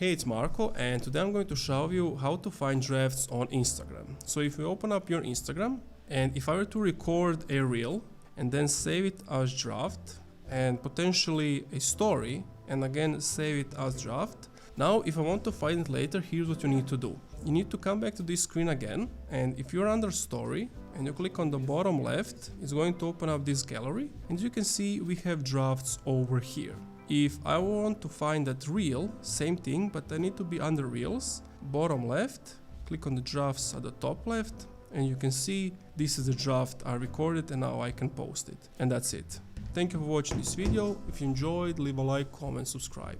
Hey, it's Marco, and today I'm going to show you how to find drafts on Instagram. So if you open up your Instagram, and if I were to record a reel and then save it as draft and potentially a story and again save it as draft, now if I want to find it later, here's what you need to do. You need to come back to this screen again, and if you're under story and you click on the bottom left, it's going to open up this gallery, and you can see we have drafts over here. If I want to find that reel, same thing, but I need to be under reels, bottom left, click on the drafts at the top left, and you can see this is the draft I recorded and now I can post it. And that's it. Thank you for watching this video. If you enjoyed, leave a like, comment, subscribe.